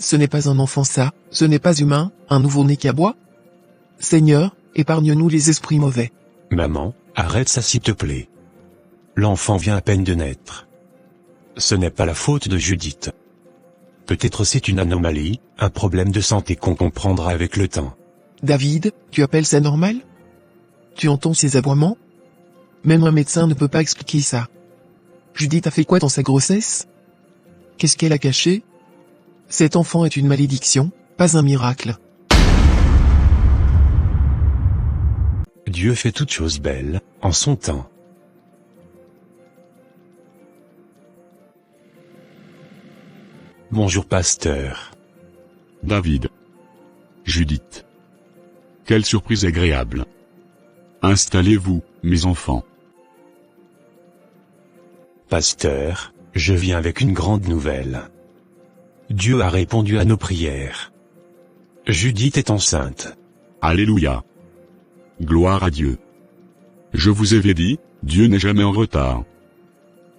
Ce n'est pas un enfant ça, ce n'est pas humain, un nouveau-né qui aboie. Seigneur, épargne-nous les esprits mauvais. Maman, arrête ça s'il te plaît. L'enfant vient à peine de naître. Ce n'est pas la faute de Judith. Peut-être c'est une anomalie, un problème de santé qu'on comprendra avec le temps. David, tu appelles ça normal? Tu entends ces aboiements? Même un médecin ne peut pas expliquer ça. Judith a fait quoi dans sa grossesse? Qu'est-ce qu'elle a caché? Cet enfant est une malédiction, pas un miracle. Dieu fait toutes choses belles, en son temps. Bonjour pasteur. David. Judith. Quelle surprise agréable. Installez-vous, mes enfants. Pasteur, je viens avec une grande nouvelle. Dieu a répondu à nos prières. Judith est enceinte. Alléluia. Gloire à Dieu. Je vous avais dit, Dieu n'est jamais en retard.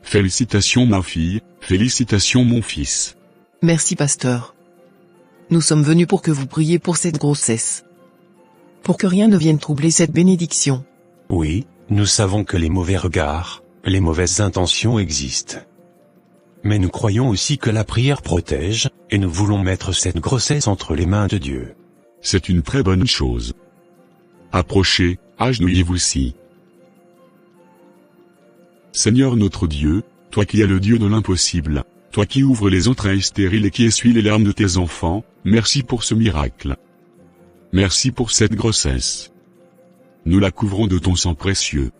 Félicitations ma fille, félicitations mon fils. Merci pasteur. Nous sommes venus pour que vous priez pour cette grossesse. Pour que rien ne vienne troubler cette bénédiction. Oui, nous savons que les mauvais regards, les mauvaises intentions existent. Mais nous croyons aussi que la prière protège, et nous voulons mettre cette grossesse entre les mains de Dieu. C'est une très bonne chose. Approchez, agenouillez-vous-ci. Seigneur notre Dieu, toi qui es le Dieu de l'impossible, toi qui ouvres les entrailles stériles et qui essuies les larmes de tes enfants, merci pour ce miracle. Merci pour cette grossesse. Nous la couvrons de ton sang précieux.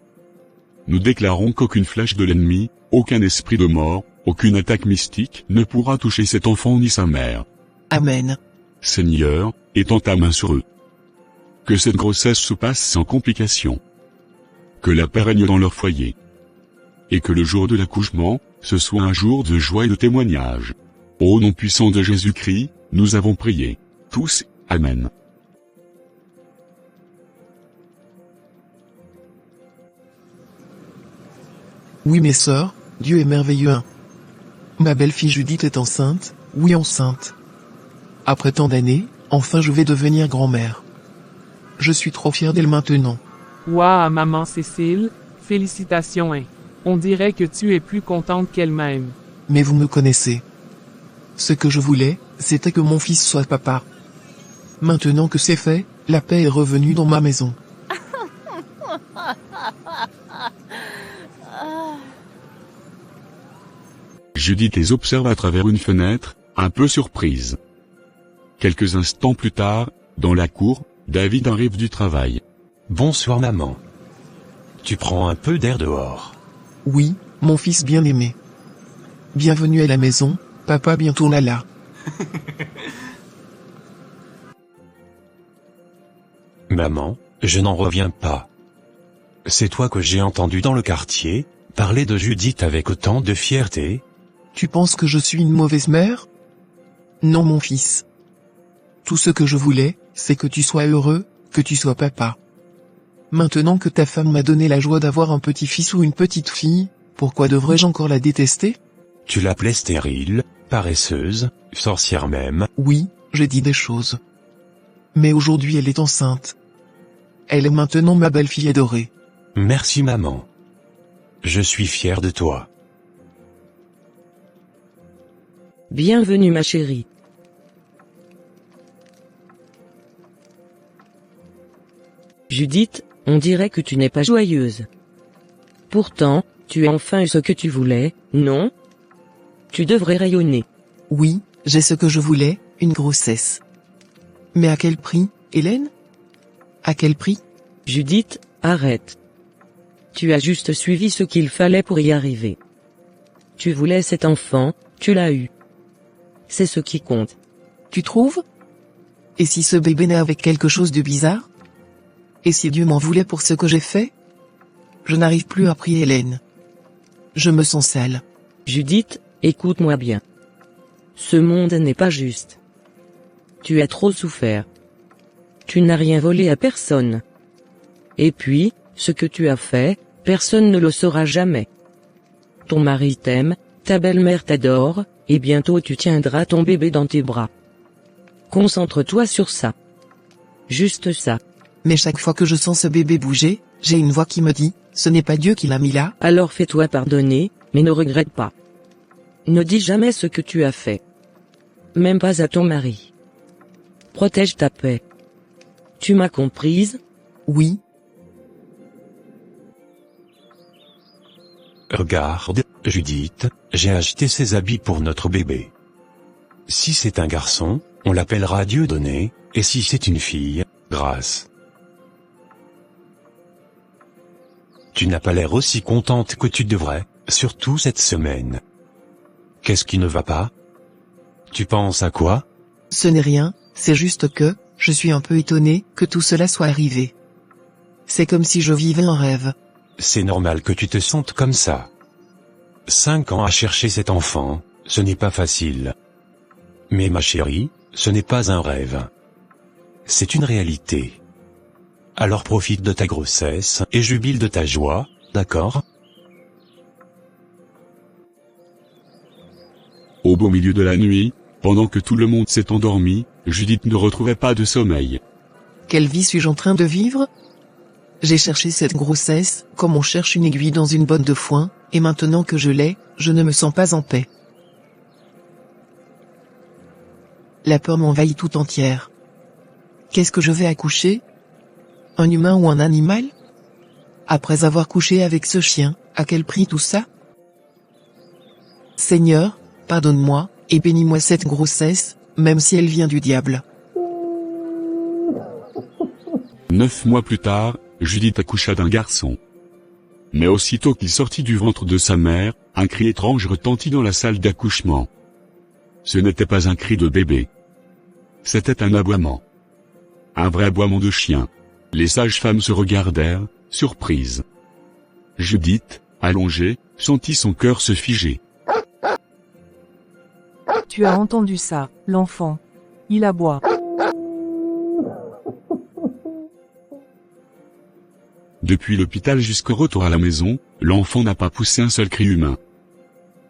Nous déclarons qu'aucune flèche de l'ennemi, aucun esprit de mort, aucune attaque mystique ne pourra toucher cet enfant ni sa mère. Amen. Seigneur, étends ta main sur eux. Que cette grossesse se passe sans complications. Que la paix règne dans leur foyer. Et que le jour de l'accouchement, ce soit un jour de joie et de témoignage. Au nom puissant de Jésus-Christ, nous avons prié. Tous, Amen. Oui mes sœurs, Dieu est merveilleux. Ma belle-fille Judith est enceinte, oui enceinte. Après tant d'années, enfin je vais devenir grand-mère. Je suis trop fière d'elle maintenant. Waouh, maman Cécile, félicitations hein. On dirait que tu es plus contente qu'elle-même. Mais vous me connaissez. Ce que je voulais, c'était que mon fils soit papa. Maintenant que c'est fait, la paix est revenue dans ma maison. Judith les observe à travers une fenêtre, un peu surprise. Quelques instants plus tard, dans la cour, David arrive du travail. Bonsoir maman. Tu prends un peu d'air dehors. Oui, mon fils bien-aimé. Bienvenue à la maison, papa bientôt là. Maman, je n'en reviens pas. C'est toi que j'ai entendu dans le quartier, parler de Judith avec autant de fierté. Tu penses que je suis une mauvaise mère? Non mon fils. Tout ce que je voulais, c'est que tu sois heureux, que tu sois papa. Maintenant que ta femme m'a donné la joie d'avoir un petit-fils ou une petite fille, pourquoi devrais-je encore la détester? Tu l'appelais stérile, paresseuse, sorcière même. Oui, j'ai dit des choses. Mais aujourd'hui elle est enceinte. Elle est maintenant ma belle-fille adorée. Merci maman. Je suis fier de toi. Bienvenue ma chérie. Judith, on dirait que tu n'es pas joyeuse. Pourtant, tu as enfin eu ce que tu voulais, non? Tu devrais rayonner. Oui, j'ai ce que je voulais, une grossesse. Mais à quel prix, Hélène? À quel prix? Judith, arrête. Tu as juste suivi ce qu'il fallait pour y arriver. Tu voulais cet enfant, tu l'as eu. C'est ce qui compte. Tu trouves? Et si ce bébé naît avec quelque chose de bizarre? Et si Dieu m'en voulait pour ce que j'ai fait? Je n'arrive plus à prier Hélène. Je me sens sale. Judith, écoute-moi bien. Ce monde n'est pas juste. Tu as trop souffert. Tu n'as rien volé à personne. Et puis, ce que tu as fait, personne ne le saura jamais. Ton mari t'aime, ta belle-mère t'adore, et bientôt tu tiendras ton bébé dans tes bras. Concentre-toi sur ça. Juste ça. Mais chaque fois que je sens ce bébé bouger, j'ai une voix qui me dit, ce n'est pas Dieu qui l'a mis là. Alors fais-toi pardonner, mais ne regrette pas. Ne dis jamais ce que tu as fait. Même pas à ton mari. Protège ta paix. Tu m'as comprise? Oui, Regarde, Judith, j'ai acheté ces habits pour notre bébé. Si c'est un garçon, on l'appellera Dieudonné, et si c'est une fille, Grâce. Tu n'as pas l'air aussi contente que tu devrais, surtout cette semaine. Qu'est-ce qui ne va pas? Tu penses à quoi? ce n'est rien, c'est juste que, je suis un peu étonné que tout cela soit arrivé. C'est comme si je vivais un rêve. C'est normal que tu te sentes comme ça. 5 ans à chercher cet enfant, ce n'est pas facile. Mais ma chérie, ce n'est pas un rêve. C'est une réalité. Alors profite de ta grossesse et jubile de ta joie, d'accord? Au beau milieu de la nuit, pendant que tout le monde s'est endormi, Judith ne retrouvait pas de sommeil. Quelle vie suis-je en train de vivre? J'ai cherché cette grossesse, comme on cherche une aiguille dans une botte de foin, et maintenant que je l'ai, je ne me sens pas en paix. La peur m'envahit tout entière. Qu'est-ce que je vais accoucher? Un humain ou un animal? Après avoir couché avec ce chien, à quel prix tout ça? Seigneur, pardonne-moi, et bénis-moi cette grossesse, même si elle vient du diable. 9 mois plus tard, Judith accoucha d'un garçon. Mais aussitôt qu'il sortit du ventre de sa mère, un cri étrange retentit dans la salle d'accouchement. Ce n'était pas un cri de bébé. C'était un aboiement. Un vrai aboiement de chien. Les sages-femmes se regardèrent, surprises. Judith, allongée, sentit son cœur se figer. Tu as entendu ça, l'enfant. Il aboie. Depuis l'hôpital jusqu'au retour à la maison, l'enfant n'a pas poussé un seul cri humain.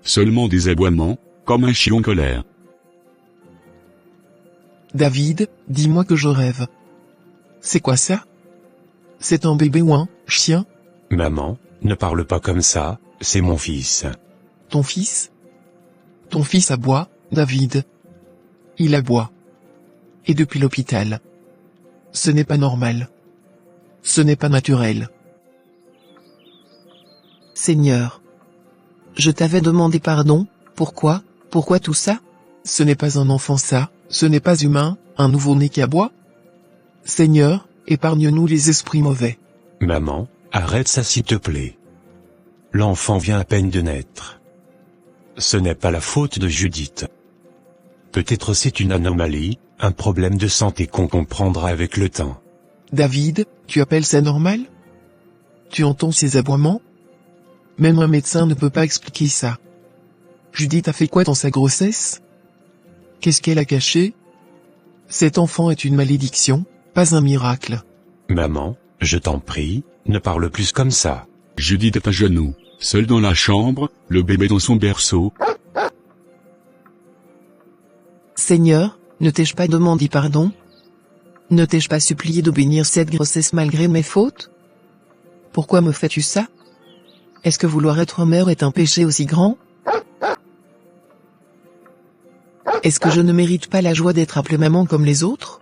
Seulement des aboiements, comme un chien en colère. David, dis-moi que je rêve. C'est quoi ça? C'est un bébé ou un chien? Maman, ne parle pas comme ça, c'est mon fils. Ton fils? Ton fils aboie, David. Il aboie. Et depuis l'hôpital. Ce n'est pas normal. Ce n'est pas naturel. Seigneur. Je t'avais demandé pardon, pourquoi tout ça? Ce n'est pas un enfant ça, ce n'est pas humain, un nouveau-né qui aboie? Seigneur, épargne-nous les esprits mauvais. Maman, arrête ça s'il te plaît. L'enfant vient à peine de naître. Ce n'est pas la faute de Judith. Peut-être c'est une anomalie, un problème de santé qu'on comprendra avec le temps. David, tu appelles ça normal? Tu entends ces aboiements? Même un médecin ne peut pas expliquer ça. Judith a fait quoi dans sa grossesse? Qu'est-ce qu'elle a caché? Cet enfant est une malédiction, pas un miracle. Maman, je t'en prie, ne parle plus comme ça. Judith est à genoux, seule dans la chambre, le bébé dans son berceau. Seigneur, ne t'ai-je pas demandé pardon? Ne t'ai-je pas supplié de bénir cette grossesse malgré mes fautes? Pourquoi me fais-tu ça? Est-ce que vouloir être mère est un péché aussi grand? Est-ce que je ne mérite pas la joie d'être appelée maman comme les autres?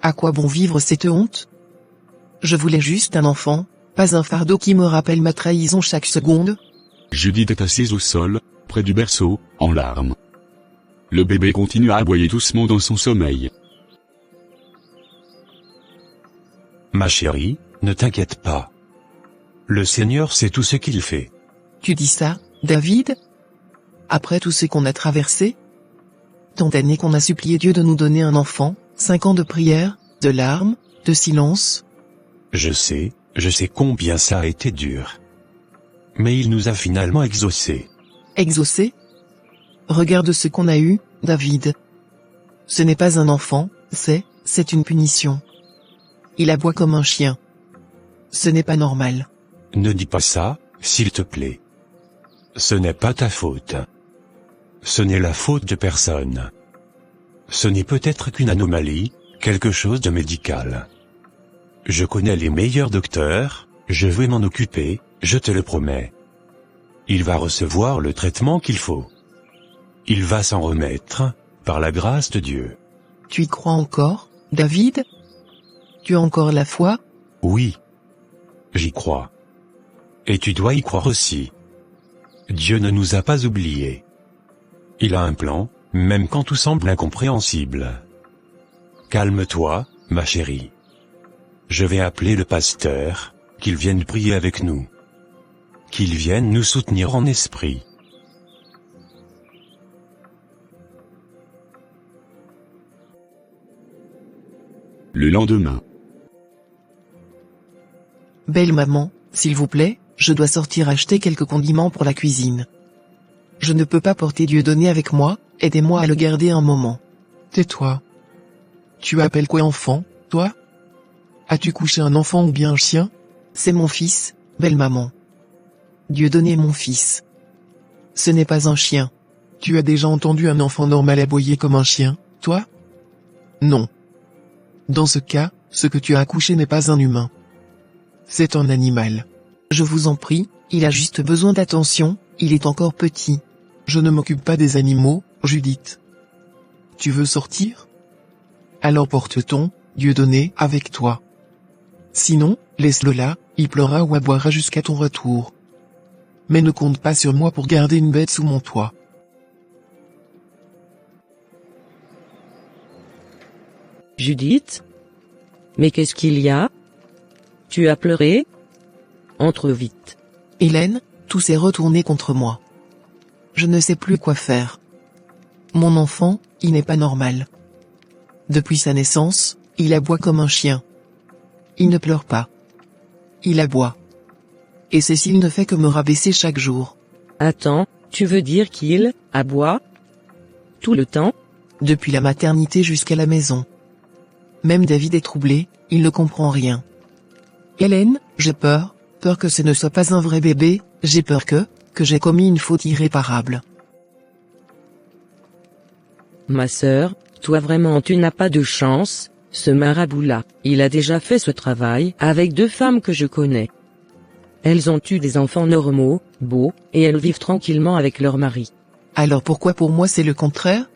À quoi bon vivre cette honte? Je voulais juste un enfant, pas un fardeau qui me rappelle ma trahison chaque seconde. Judith est assise au sol, près du berceau, en larmes. Le bébé continue à aboyer doucement dans son sommeil. Ma chérie, ne t'inquiète pas. Le Seigneur sait tout ce qu'il fait. Tu dis ça, David? Après tout ce qu'on a traversé? Tant d'années qu'on a supplié Dieu de nous donner un enfant, 5 ans de prière, de larmes, de silence. Je sais combien ça a été dur. Mais il nous a finalement exaucés. Exaucé? Regarde ce qu'on a eu, David. Ce n'est pas un enfant, c'est une punition. Il aboie comme un chien. Ce n'est pas normal. Ne dis pas ça, s'il te plaît. Ce n'est pas ta faute. Ce n'est la faute de personne. Ce n'est peut-être qu'une anomalie, quelque chose de médical. Je connais les meilleurs docteurs, je vais m'en occuper, je te le promets. Il va recevoir le traitement qu'il faut. Il va s'en remettre, par la grâce de Dieu. Tu y crois encore, David? Tu as encore la foi? Oui. J'y crois. Et tu dois y croire aussi. Dieu ne nous a pas oubliés. Il a un plan, même quand tout semble incompréhensible. Calme-toi, ma chérie. Je vais appeler le pasteur, qu'il vienne prier avec nous. Qu'il vienne nous soutenir en esprit. Le lendemain. Belle maman, s'il vous plaît, je dois sortir acheter quelques condiments pour la cuisine. Je ne peux pas porter Dieudonné avec moi, aidez-moi à le garder un moment. Tais-toi. Tu appelles quoi enfant, toi? As-tu couché un enfant ou bien un chien? C'est mon fils, belle maman. Dieudonné est mon fils. Ce n'est pas un chien. Tu as déjà entendu un enfant normal aboyer comme un chien, toi? Non. Dans ce cas, ce que tu as accouché n'est pas un humain. C'est un animal. Je vous en prie, il a juste besoin d'attention, il est encore petit. Je ne m'occupe pas des animaux, Judith. Tu veux sortir? Alors porte ton Dieudonné avec toi. Sinon, laisse-le là, il pleurera ou aboiera jusqu'à ton retour. Mais ne compte pas sur moi pour garder une bête sous mon toit. Judith? Mais qu'est-ce qu'il y a? Tu as pleuré? Entre vite. Hélène, tout s'est retourné contre moi. Je ne sais plus quoi faire. Mon enfant, il n'est pas normal. Depuis sa naissance, il aboie comme un chien. Il ne pleure pas. Il aboie. Et Cécile ne fait que me rabaisser chaque jour. Attends, tu veux dire qu'il aboie? Tout le temps? Depuis la maternité jusqu'à la maison. Même David est troublé, il ne comprend rien. Hélène, j'ai peur que ce ne soit pas un vrai bébé, j'ai peur que j'ai commis une faute irréparable. Ma sœur, toi vraiment tu n'as pas de chance, ce marabout-là, il a déjà fait ce travail avec 2 femmes que je connais. Elles ont eu des enfants normaux, beaux, et elles vivent tranquillement avec leur mari. Alors pourquoi pour moi c'est le contraire?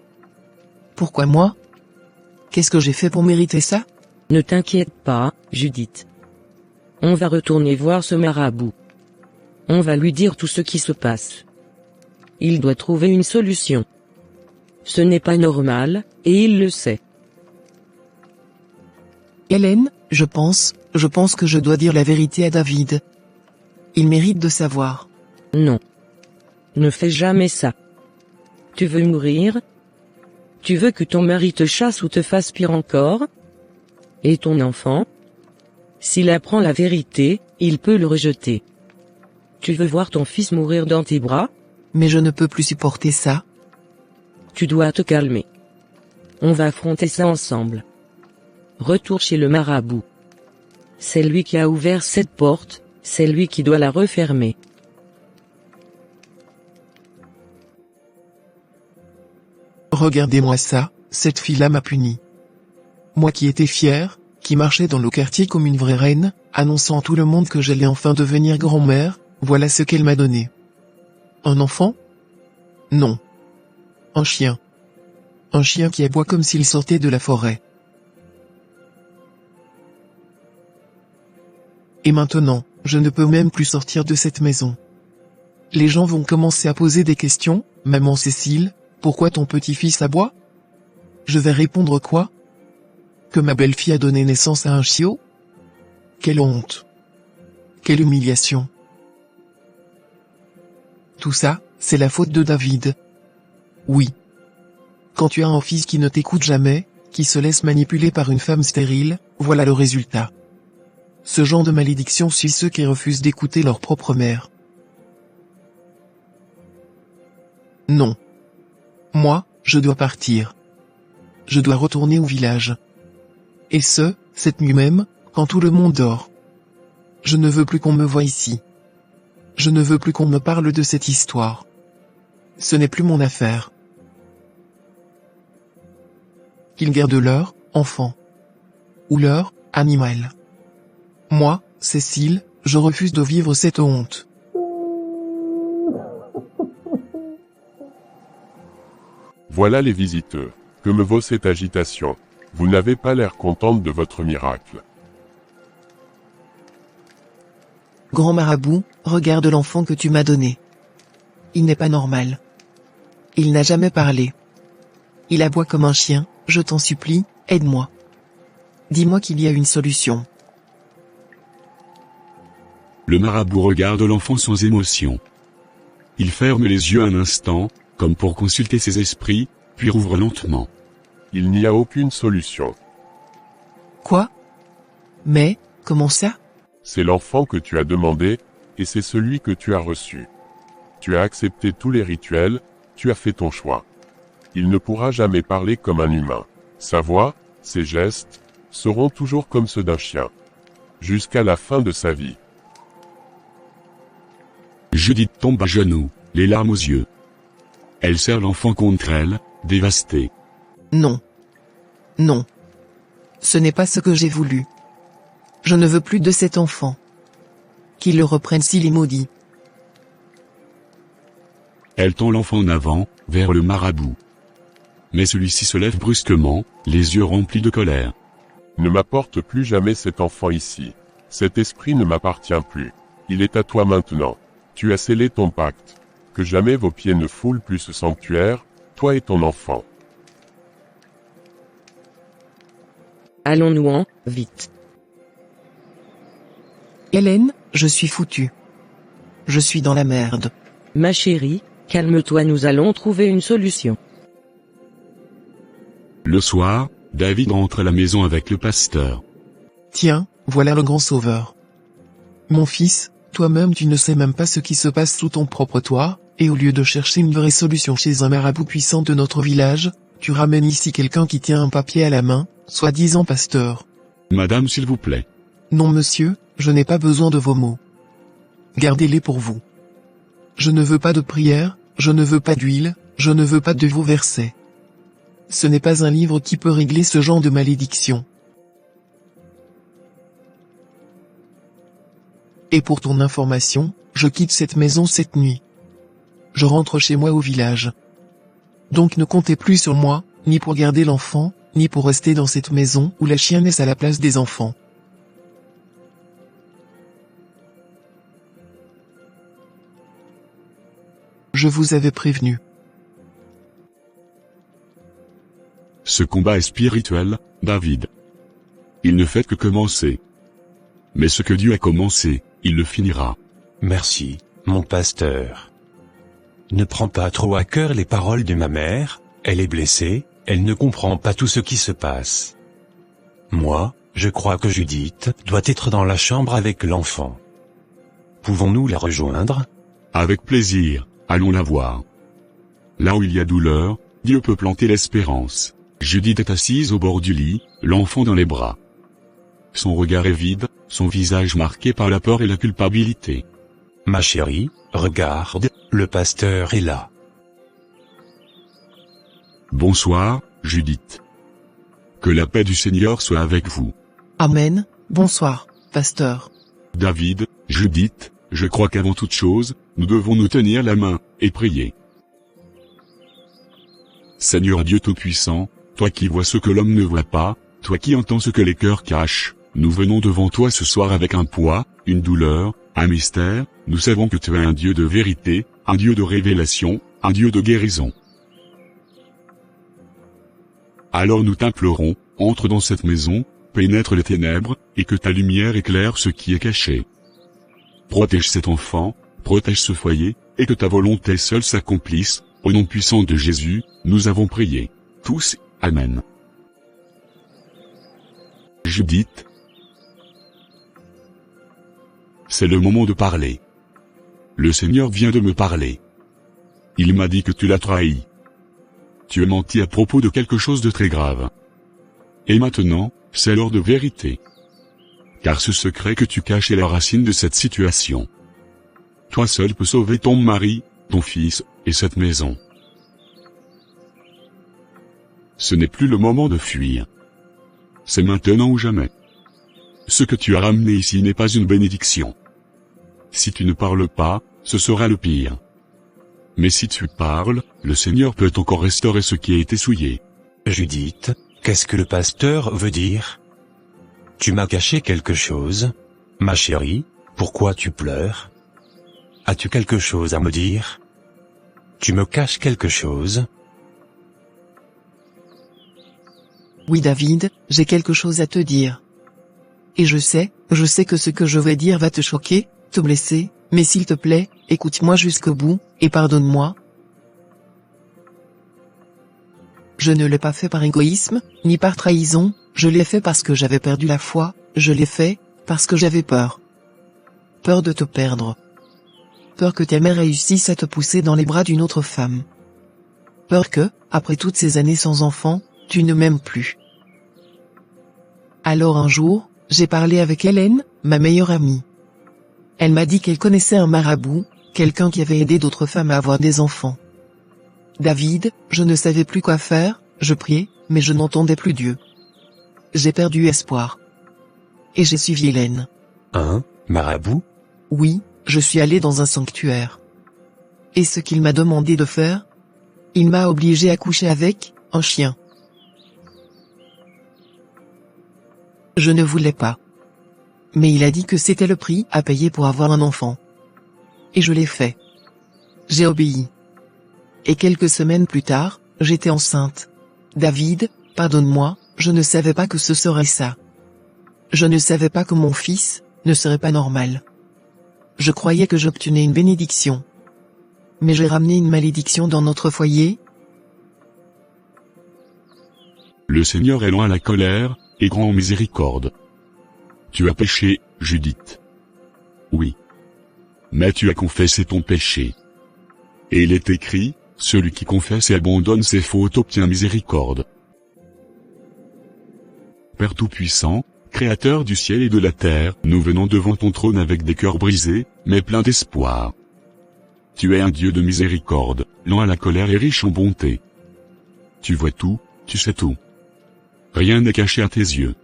Pourquoi moi? Qu'est-ce que j'ai fait pour mériter ça? Ne t'inquiète pas, Judith. On va retourner voir ce marabout. On va lui dire tout ce qui se passe. Il doit trouver une solution. Ce n'est pas normal, et il le sait. Hélène, je pense que je dois dire la vérité à David. Il mérite de savoir. Non. Ne fais jamais ça. Tu veux mourir? Tu veux que ton mari te chasse ou te fasse pire encore? Et ton enfant? S'il apprend la vérité, il peut le rejeter. Tu veux voir ton fils mourir dans tes bras? Mais je ne peux plus supporter ça. Tu dois te calmer. On va affronter ça ensemble. Retour chez le marabout. C'est lui qui a ouvert cette porte, c'est lui qui doit la refermer. Regardez-moi ça, cette fille-là m'a puni. Moi qui étais fière, qui marchait dans le quartier comme une vraie reine, annonçant à tout le monde que j'allais enfin devenir grand-mère, voilà ce qu'elle m'a donné. Un enfant? Non. Un chien. Un chien qui aboie comme s'il sortait de la forêt. Et maintenant, je ne peux même plus sortir de cette maison. Les gens vont commencer à poser des questions, maman Cécile, pourquoi ton petit-fils aboie? Je vais répondre quoi? Que ma belle-fille a donné naissance à un chiot? Quelle honte! Quelle humiliation! Tout ça, c'est la faute de David. Oui. Quand tu as un fils qui ne t'écoute jamais, qui se laisse manipuler par une femme stérile, voilà le résultat. Ce genre de malédiction suit ceux qui refusent d'écouter leur propre mère. Non. Moi, je dois partir. Je dois retourner au village. Et cette nuit même, quand tout le monde dort. Je ne veux plus qu'on me voie ici. Je ne veux plus qu'on me parle de cette histoire. Ce n'est plus mon affaire. qu'ils gardent leur enfant ou leur animal. Moi, Cécile, je refuse de vivre cette honte. Voilà les visiteurs. Que me vaut cette agitation? Vous n'avez pas l'air contente de votre miracle. Grand marabout, regarde l'enfant que tu m'as donné. Il n'est pas normal. Il n'a jamais parlé. Il aboie comme un chien, je t'en supplie, aide-moi. Dis-moi qu'il y a une solution. Le marabout regarde l'enfant sans émotion. Il ferme les yeux un instant, comme pour consulter ses esprits, puis rouvre lentement. Il n'y a aucune solution. Quoi? Mais, comment ça? C'est l'enfant que tu as demandé, et c'est celui que tu as reçu. Tu as accepté tous les rituels, tu as fait ton choix. Il ne pourra jamais parler comme un humain. Sa voix, ses gestes, seront toujours comme ceux d'un chien. Jusqu'à la fin de sa vie. Judith tombe à genoux, les larmes aux yeux. Elle serre l'enfant contre elle, dévastée. Non. Non. Ce n'est pas ce que j'ai voulu. Je ne veux plus de cet enfant. Qu'il le reprenne s'il est maudit. Elle tend l'enfant en avant, vers le marabout. Mais celui-ci se lève brusquement, les yeux remplis de colère. Ne m'apporte plus jamais cet enfant ici. Cet esprit ne m'appartient plus. Il est à toi maintenant. Tu as scellé ton pacte. Que jamais vos pieds ne foulent plus ce sanctuaire, toi et ton enfant. Allons-nous-en, vite. Hélène, je suis foutue. Je suis dans la merde. Ma chérie, calme-toi, nous allons trouver une solution. Le soir, David rentre à la maison avec le pasteur. Tiens, voilà le grand sauveur. Mon fils, toi-même tu ne sais même pas ce qui se passe sous ton propre toit, et au lieu de chercher une vraie solution chez un marabout puissant de notre village, tu ramènes ici quelqu'un qui tient un papier à la main, soi-disant pasteur. Madame, s'il vous plaît. Non monsieur, je n'ai pas besoin de vos mots. Gardez-les pour vous. Je ne veux pas de prière, je ne veux pas d'huile, je ne veux pas de vos versets. Ce n'est pas un livre qui peut régler ce genre de malédiction. Et pour ton information, je quitte cette maison cette nuit. Je rentre chez moi au village. Donc ne comptez plus sur moi, ni pour garder l'enfant, ni pour rester dans cette maison où la chiennesse à la place des enfants. Je vous avais prévenu. Ce combat est spirituel, David. Il ne fait que commencer. Mais ce que Dieu a commencé, il le finira. Merci, mon pasteur. Ne prends pas trop à cœur les paroles de ma mère, elle est blessée, elle ne comprend pas tout ce qui se passe. Moi, je crois que Judith doit être dans la chambre avec l'enfant. Pouvons-nous la rejoindre? Avec plaisir, allons la voir. Là où il y a douleur, Dieu peut planter l'espérance. Judith est assise au bord du lit, l'enfant dans les bras. Son regard est vide, son visage marqué par la peur et la culpabilité. Ma chérie, regarde, le pasteur est là. Bonsoir, Judith. Que la paix du Seigneur soit avec vous. Amen, bonsoir, pasteur. David, Judith, je crois qu'avant toute chose, nous devons nous tenir la main, et prier. Seigneur Dieu Tout-Puissant, toi qui vois ce que l'homme ne voit pas, toi qui entends ce que les cœurs cachent, nous venons devant toi ce soir avec un poids, une douleur, un mystère, nous savons que tu es un Dieu de vérité, un Dieu de révélation, un Dieu de guérison. Alors nous t'implorons, entre dans cette maison, pénètre les ténèbres, et que ta lumière éclaire ce qui est caché. Protège cet enfant, protège ce foyer, et que ta volonté seule s'accomplisse, au nom puissant de Jésus, nous avons prié. Tous, Amen. Judith. C'est le moment de parler. Le Seigneur vient de me parler. Il m'a dit que tu l'as trahi. Tu as menti à propos de quelque chose de très grave. Et maintenant, c'est l'heure de vérité. Car ce secret que tu caches est la racine de cette situation. Toi seul peux sauver ton mari, ton fils, et cette maison. ce n'est plus le moment de fuir. C'est maintenant ou jamais. Ce que tu as ramené ici n'est pas une bénédiction. Si tu ne parles pas, ce sera le pire. Mais si tu parles, le Seigneur peut encore restaurer ce qui a été souillé. Judith, qu'est-ce que le pasteur veut dire? Tu m'as caché quelque chose? Ma chérie, pourquoi tu pleures? As-tu quelque chose à me dire? Tu me caches quelque chose? Oui David, j'ai quelque chose à te dire. Et je sais que ce que je vais dire va te choquer, te blesser, mais s'il te plaît, écoute-moi jusqu'au bout, et pardonne-moi. Je ne l'ai pas fait par égoïsme, ni par trahison, je l'ai fait parce que j'avais perdu la foi, je l'ai fait, parce que j'avais peur. Peur de te perdre. Peur que tes mères réussissent à te pousser dans les bras d'une autre femme. Peur que, après toutes ces années sans enfant, tu ne m'aimes plus. Alors un jour, j'ai parlé avec Hélène, ma meilleure amie. Elle m'a dit qu'elle connaissait un marabout, quelqu'un qui avait aidé d'autres femmes à avoir des enfants. David, je ne savais plus quoi faire, je priais, mais je n'entendais plus Dieu. J'ai perdu espoir. Et j'ai suivi Hélène. Un marabout? Oui, je suis allé dans un sanctuaire. Et ce qu'il m'a demandé de faire? Il m'a obligé à coucher avec un chien. Je ne voulais pas. Mais il a dit que c'était le prix à payer pour avoir un enfant. Et je l'ai fait. J'ai obéi. Et quelques semaines plus tard, j'étais enceinte. David, pardonne-moi, je ne savais pas que ce serait ça. Je ne savais pas que mon fils ne serait pas normal. Je croyais que j'obtenais une bénédiction. Mais j'ai ramené une malédiction dans notre foyer. Le Seigneur est lent à la colère, et grand en miséricorde. Tu as péché, Judith. Oui. Mais tu as confessé ton péché. Et il est écrit, celui qui confesse et abandonne ses fautes obtient miséricorde. Père Tout-Puissant, Créateur du ciel et de la terre, nous venons devant ton trône avec des cœurs brisés, mais pleins d'espoir. Tu es un Dieu de miséricorde, lent à la colère et riche en bonté. Tu vois tout, tu sais tout. Rien n'est caché à tes yeux.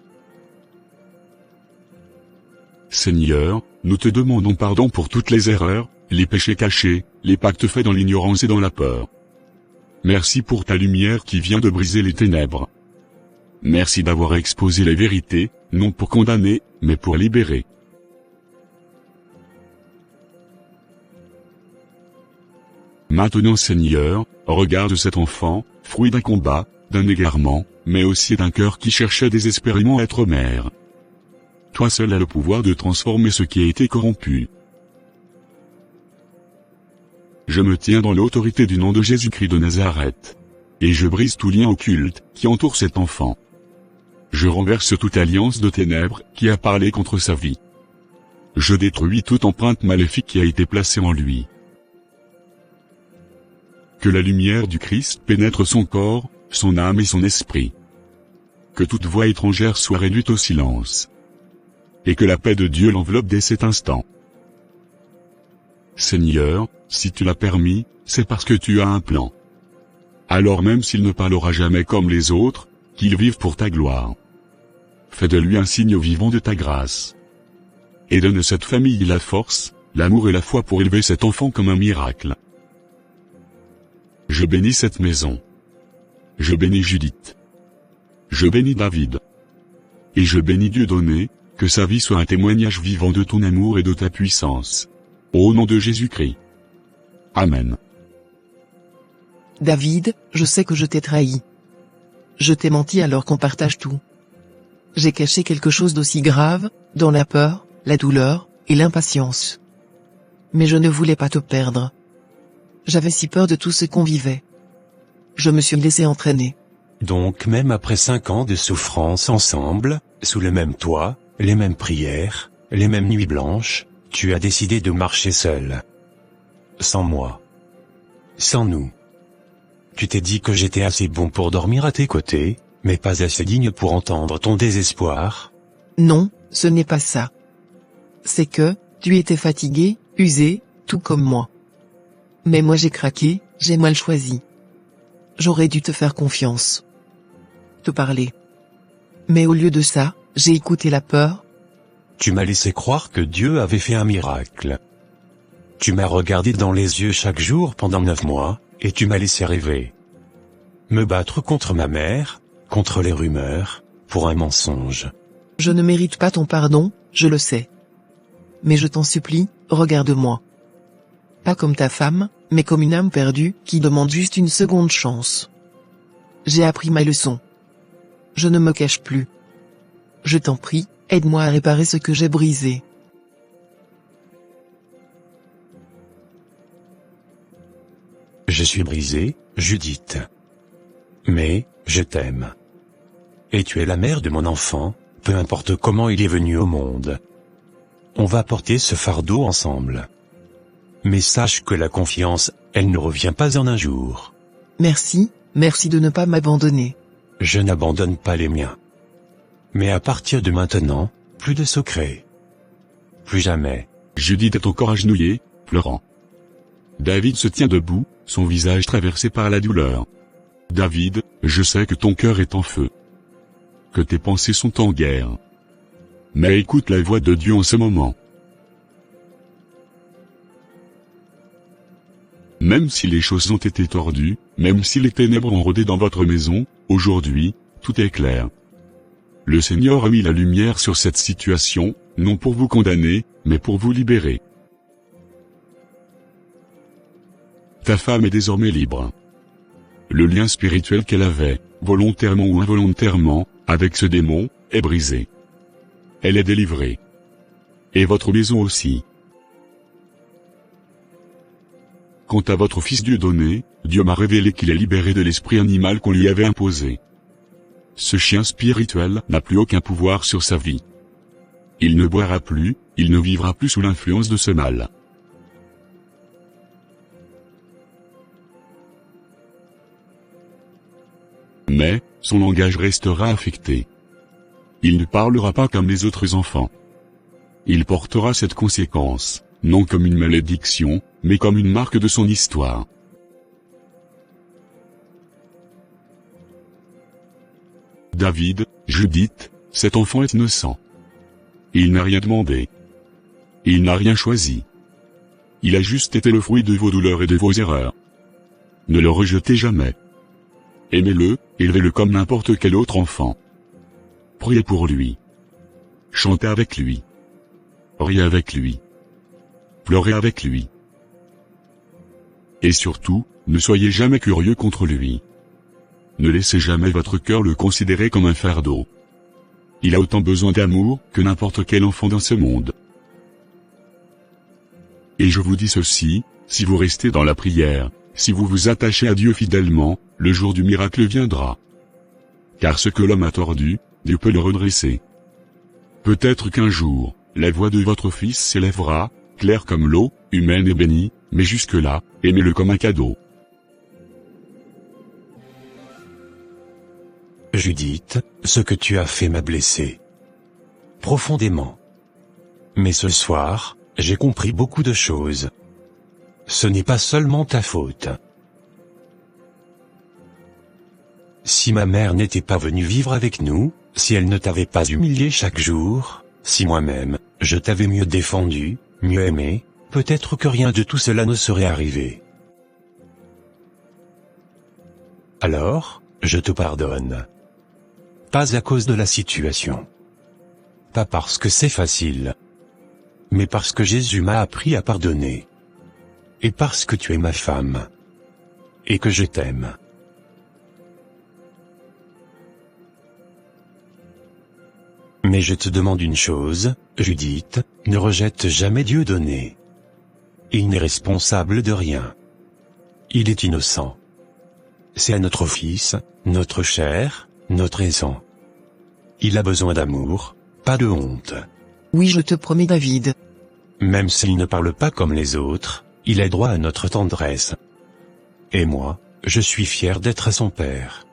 Seigneur, nous te demandons pardon pour toutes les erreurs, les péchés cachés, les pactes faits dans l'ignorance et dans la peur. Merci pour ta lumière qui vient de briser les ténèbres. Merci d'avoir exposé la vérité, non pour condamner, mais pour libérer. Maintenant Seigneur, regarde cet enfant, fruit d'un combat, d'un égarement, mais aussi d'un cœur qui cherchait désespérément à être mère. Toi seul as le pouvoir de transformer ce qui a été corrompu. Je me tiens dans l'autorité du nom de Jésus-Christ de Nazareth. Et je brise tout lien occulte qui entoure cet enfant. Je renverse toute alliance de ténèbres qui a parlé contre sa vie. Je détruis toute empreinte maléfique qui a été placée en lui. Que la lumière du Christ pénètre son corps, son âme et son esprit. Que toute voix étrangère soit réduite au silence. Et que la paix de Dieu l'enveloppe dès cet instant. Seigneur, si tu l'as permis, c'est parce que tu as un plan. Alors même s'il ne parlera jamais comme les autres, qu'il vive pour ta gloire. Fais de lui un signe vivant de ta grâce. Et donne à cette famille la force, l'amour et la foi pour élever cet enfant comme un miracle. Je bénis cette maison. Je bénis Judith. Je bénis David. Et je bénis Dieudonné, que sa vie soit un témoignage vivant de ton amour et de ta puissance. Au nom de Jésus-Christ. Amen. David, je sais que je t'ai trahi. Je t'ai menti alors qu'on partage tout. J'ai caché quelque chose d'aussi grave, dans la peur, la douleur, et l'impatience. Mais je ne voulais pas te perdre. J'avais si peur de tout ce qu'on vivait. Je me suis laissé entraîner. Donc même après 5 ans de souffrance ensemble, sous le même toit, les mêmes prières, les mêmes nuits blanches, tu as décidé de marcher seul. Sans moi. Sans nous. Tu t'es dit que j'étais assez bon pour dormir à tes côtés, mais pas assez digne pour entendre ton désespoir. Non, ce n'est pas ça. C'est que, tu étais fatigué, usé, tout comme moi. Mais moi j'ai craqué, j'ai mal choisi. J'aurais dû te faire confiance. te parler. Mais au lieu de ça, j'ai écouté la peur. Tu m'as laissé croire que Dieu avait fait un miracle. Tu m'as regardé dans les yeux chaque jour pendant 9 mois, et tu m'as laissé rêver. Me battre contre ma mère, contre les rumeurs, pour un mensonge. Je ne mérite pas ton pardon, je le sais. Mais je t'en supplie, regarde-moi. Pas comme ta femme, mais comme une âme perdue, qui demande juste une seconde chance. J'ai appris ma leçon. Je ne me cache plus. Je t'en prie, aide-moi à réparer ce que j'ai brisé. Je suis brisé, Judith. Mais, je t'aime. Et tu es la mère de mon enfant, peu importe comment il est venu au monde. On va porter ce fardeau ensemble. Mais sache que la confiance, elle ne revient pas en un jour. Merci de ne pas m'abandonner. Je n'abandonne pas les miens. Mais à partir de maintenant, plus de secrets. Plus jamais. Judith est encore agenouillée, pleurant. David se tient debout, son visage traversé par la douleur. David, je sais que ton cœur est en feu. Que tes pensées sont en guerre. Mais écoute la voix de Dieu en ce moment. Même si les choses ont été tordues, même si les ténèbres ont rôdé dans votre maison, aujourd'hui, tout est clair. Le Seigneur a mis la lumière sur cette situation, non pour vous condamner, mais pour vous libérer. Ta femme est désormais libre. Le lien spirituel qu'elle avait, volontairement ou involontairement, avec ce démon, est brisé. Elle est délivrée. Et votre maison aussi. Quant à votre fils Dieudonné, Dieu m'a révélé qu'il est libéré de l'esprit animal qu'on lui avait imposé. Ce chien spirituel n'a plus aucun pouvoir sur sa vie. Il ne boira plus, il ne vivra plus sous l'influence de ce mal. Mais, son langage restera affecté. Il ne parlera pas comme les autres enfants. Il portera cette conséquence, non comme une malédiction, mais comme une marque de son histoire. David, Judith, cet enfant est innocent. Il n'a rien demandé. Il n'a rien choisi. Il a juste été le fruit de vos douleurs et de vos erreurs. Ne le rejetez jamais. Aimez-le, élevez-le comme n'importe quel autre enfant. Priez pour lui. Chantez avec lui. Riez avec lui. Pleurez avec lui. Et surtout, ne soyez jamais curieux contre lui. Ne laissez jamais votre cœur le considérer comme un fardeau. Il a autant besoin d'amour que n'importe quel enfant dans ce monde. Et je vous dis ceci, si vous restez dans la prière, si vous vous attachez à Dieu fidèlement, le jour du miracle viendra. Car ce que l'homme a tordu, Dieu peut le redresser. Peut-être qu'un jour, la voix de votre fils s'élèvera, claire comme l'eau, humaine et bénie, mais jusque-là, aimez-le comme un cadeau. Judith, ce que tu as fait m'a blessé. Profondément. Mais ce soir, j'ai compris beaucoup de choses. Ce n'est pas seulement ta faute. Si ma mère n'était pas venue vivre avec nous, si elle ne t'avait pas humilié chaque jour, si moi-même, je t'avais mieux défendu, mieux aimé, peut-être que rien de tout cela ne serait arrivé. Alors, je te pardonne. Pas à cause de la situation. Pas parce que c'est facile. Mais parce que Jésus m'a appris à pardonner. Et parce que tu es ma femme. Et que je t'aime. Mais je te demande une chose, Judith, ne rejette jamais Dieudonné. Il n'est responsable de rien. Il est innocent. C'est à notre fils, notre chair, notre aisant. Il a besoin d'amour, pas de honte. Oui, je te promets, David. Même s'il ne parle pas comme les autres, il a droit à notre tendresse. Et moi, je suis fier d'être son père.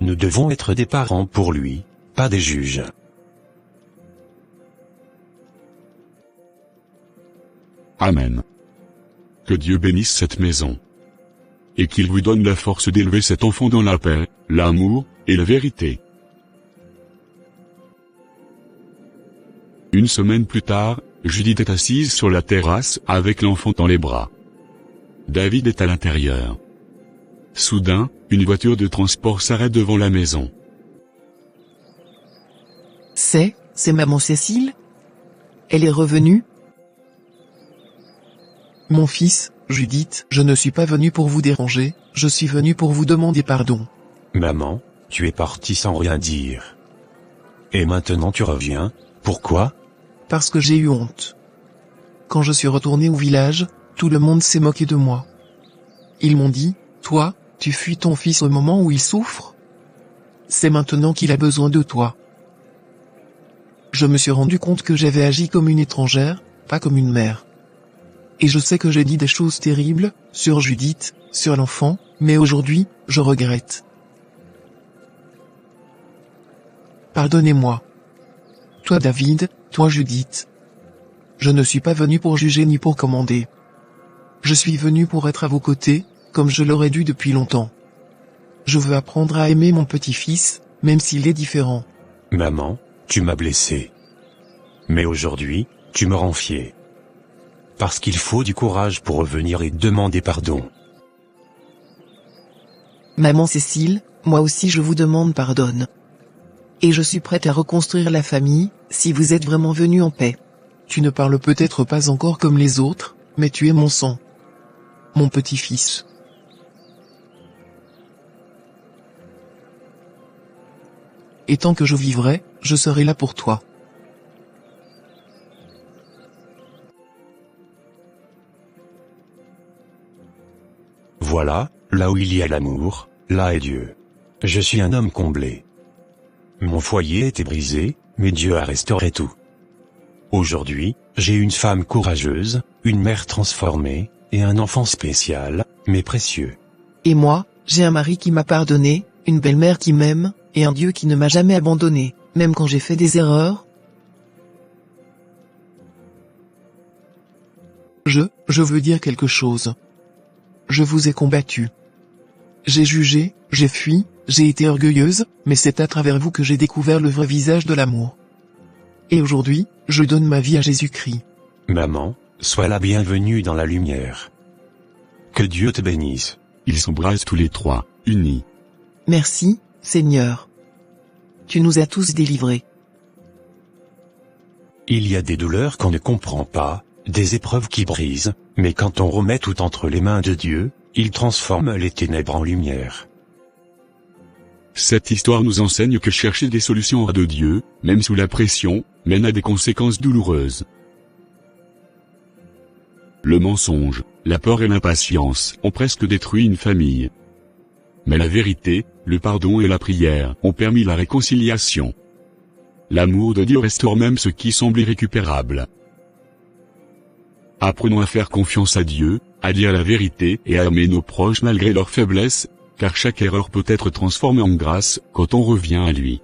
Nous devons être des parents pour lui, pas des juges. Amen. Que Dieu bénisse cette maison. Et qu'il vous donne la force d'élever cet enfant dans la paix, l'amour, et la vérité. Une semaine plus tard, Judith est assise sur la terrasse avec l'enfant dans les bras. David est à l'intérieur. Soudain, une voiture de transport s'arrête devant la maison. C'est maman Cécile? Elle est revenue? Mon fils, Judith, je ne suis pas venu pour vous déranger, je suis venu pour vous demander pardon. Maman, tu es partie sans rien dire. Et maintenant tu reviens, pourquoi? Parce que j'ai eu honte. Quand je suis retourné au village, tout le monde s'est moqué de moi. Ils m'ont dit, toi, tu fuis ton fils au moment où il souffre? C'est maintenant qu'il a besoin de toi. Je me suis rendu compte que j'avais agi comme une étrangère, pas comme une mère. Et je sais que j'ai dit des choses terribles, sur Judith, sur l'enfant, mais aujourd'hui, je regrette. Pardonnez-moi. Toi David, toi Judith. Je ne suis pas venu pour juger ni pour commander. Je suis venu pour être à vos côtés, comme je l'aurais dû depuis longtemps. Je veux apprendre à aimer mon petit-fils, même s'il est différent. Maman, tu m'as blessé. Mais aujourd'hui, tu me rends fier. Parce qu'il faut du courage pour revenir et demander pardon. Maman Cécile, moi aussi je vous demande pardon. Et je suis prête à reconstruire la famille, si vous êtes vraiment venu en paix. Tu ne parles peut-être pas encore comme les autres, mais tu es mon sang. Mon petit-fils. Et tant que je vivrai, je serai là pour toi. Voilà, là où il y a l'amour, là est Dieu. Je suis un homme comblé. Mon foyer était brisé, mais Dieu a restauré tout. Aujourd'hui, j'ai une femme courageuse, une mère transformée, et un enfant spécial, mais précieux. Et moi, j'ai un mari qui m'a pardonné, une belle-mère qui m'aime, et un Dieu qui ne m'a jamais abandonné, même quand j'ai fait des erreurs. Je veux dire quelque chose. Je vous ai combattu. J'ai jugé, j'ai fui, j'ai été orgueilleuse, mais c'est à travers vous que j'ai découvert le vrai visage de l'amour. Et aujourd'hui, je donne ma vie à Jésus-Christ. Maman, sois la bienvenue dans la lumière. Que Dieu te bénisse. Ils s'embrassent tous les trois, unis. Merci, Seigneur. Tu nous as tous délivrés. Il y a des douleurs qu'on ne comprend pas, des épreuves qui brisent, mais quand on remet tout entre les mains de Dieu, il transforme les ténèbres en lumière. Cette histoire nous enseigne que chercher des solutions hors de Dieu, même sous la pression, mène à des conséquences douloureuses. Le mensonge, la peur et l'impatience ont presque détruit une famille. Mais la vérité, le pardon et la prière ont permis la réconciliation. L'amour de Dieu restaure même ce qui semble irrécupérable. Apprenons à faire confiance à Dieu, à dire la vérité et à aimer nos proches malgré leurs faiblesses, car chaque erreur peut être transformée en grâce quand on revient à lui.